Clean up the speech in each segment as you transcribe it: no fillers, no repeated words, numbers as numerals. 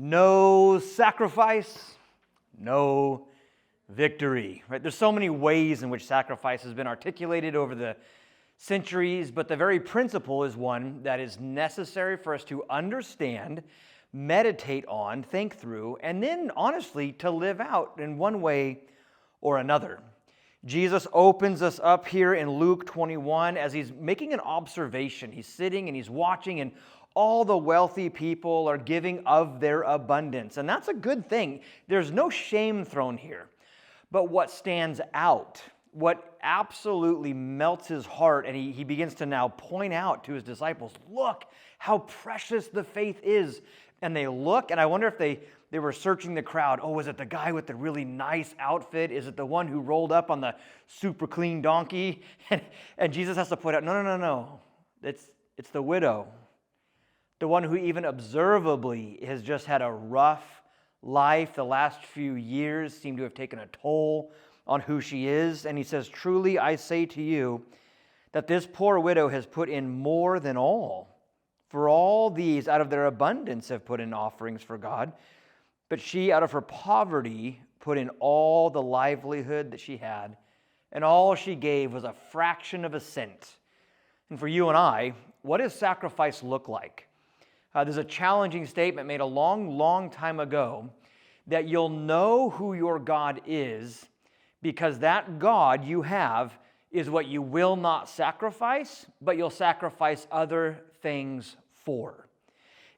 No sacrifice, no victory. Right? There's so many ways in which sacrifice has been articulated over the centuries, but the very principle is one that is necessary for us to understand, meditate on, think through, and then honestly to live out in one way or another. Jesus opens us up here in Luke 21 as he's making an observation. He's sitting and he's watching, and all the wealthy people are giving of their abundance. And that's a good thing. There's no shame thrown here. But what stands out, what absolutely melts his heart, and he begins to now point out to his disciples, look how precious the faith is. And they look, and I wonder if they were searching the crowd. Oh, is it the guy with the really nice outfit? Is it the one who rolled up on the super clean donkey? And Jesus has to point out, no. It's the widow. The one who even observably has just had a rough life. The last few years seem to have taken a toll on who she is. And he says, truly I say to you that this poor widow has put in more than all. For all these out of their abundance have put in offerings for God. But she out of her poverty put in all the livelihood that she had. And all she gave was a fraction of a cent. And for you and I, what does sacrifice look like? There's a challenging statement made a long time ago that you'll know who your God is because that God you have is what you will not sacrifice, but you'll sacrifice other things for.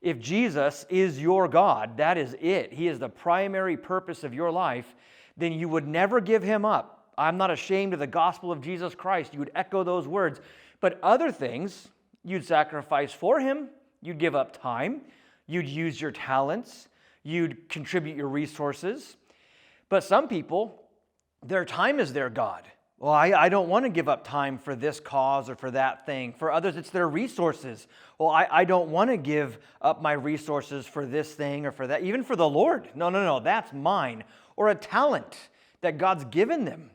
If Jesus is your God, that is it. He is the primary purpose of your life, then you would never give him up. I'm not ashamed of the gospel of Jesus Christ. You would echo those words. But other things, you'd sacrifice for him. You'd give up time. You'd use your talents. You'd contribute your resources. But some people, their time is their God. Well, I don't want to give up time for this cause or for that thing. For others, it's their resources. Well, I don't want to give up my resources for this thing or for that, even for the Lord. No, that's mine. Or a talent that God's given them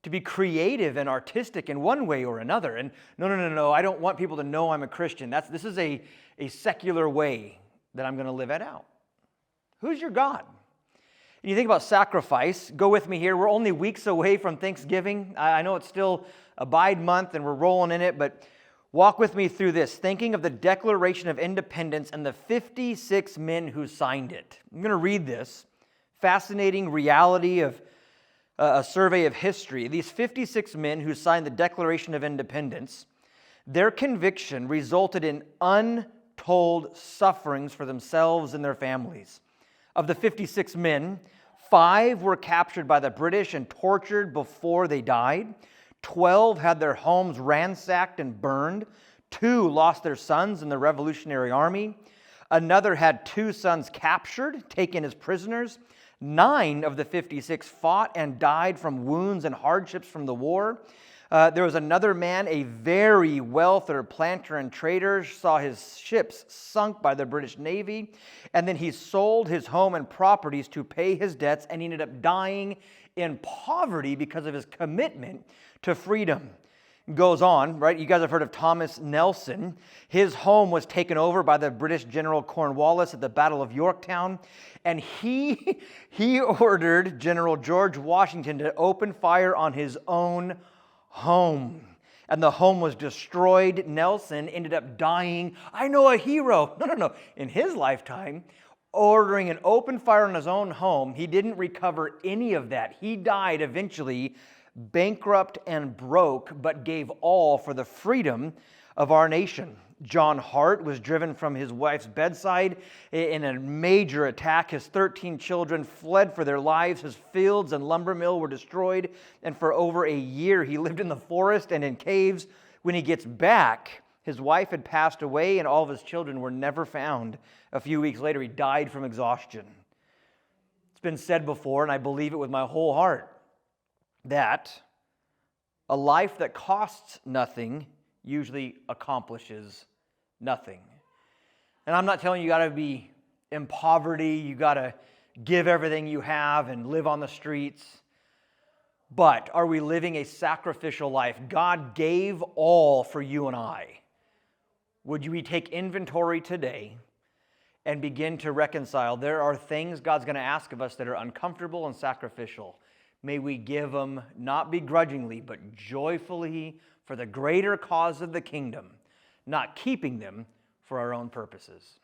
to be creative and artistic in one way or another. And no, I don't want people to know I'm a Christian. This is a secular way that I'm going to live it out. Who's your God? And you think about sacrifice, go with me here. We're only weeks away from Thanksgiving. I know it's still Abide month and we're rolling in it, but walk with me through this, thinking of the Declaration of Independence and the 56 men who signed it. I'm going to read this fascinating reality of a survey of history. These 56 men who signed the Declaration of Independence, their conviction resulted in untold sufferings for themselves and their families. Of the 56 men, 5 were captured by the British and tortured before they died. 12 had their homes ransacked and burned. 2 lost their sons in the Revolutionary Army. Another had 2 sons captured, taken as prisoners. 9 of the 56 fought and died from wounds and hardships from the war. There was another man, a very wealthy planter and trader, saw his ships sunk by the British Navy, and then he sold his home and properties to pay his debts, and he ended up dying in poverty because of his commitment to freedom. Goes on, right? You guys have heard of Thomas Nelson. His home was taken over by the British General Cornwallis at the Battle of Yorktown, and he ordered General George Washington to open fire on his own home. And the home was destroyed. Nelson ended up dying. I know a hero. No. In his lifetime, ordering an open fire on his own home, he didn't recover any of that. He died eventually bankrupt and broke, but gave all for the freedom of our nation. John Hart was driven from his wife's bedside in a major attack. His 13 children fled for their lives. His fields and lumber mill were destroyed. And for over a year, he lived in the forest and in caves. When he gets back, his wife had passed away and all of his children were never found. A few weeks later, he died from exhaustion. It's been said before, and I believe it with my whole heart, that a life that costs nothing usually accomplishes nothing. And I'm not telling you got to be in poverty, you got to give everything you have and live on the streets. But are we living a sacrificial life? God gave all for you and I. Would we take inventory today and begin to reconcile. There are things God's going to ask of us that are uncomfortable and sacrificial. May we give them not begrudgingly, but joyfully for the greater cause of the kingdom, not keeping them for our own purposes.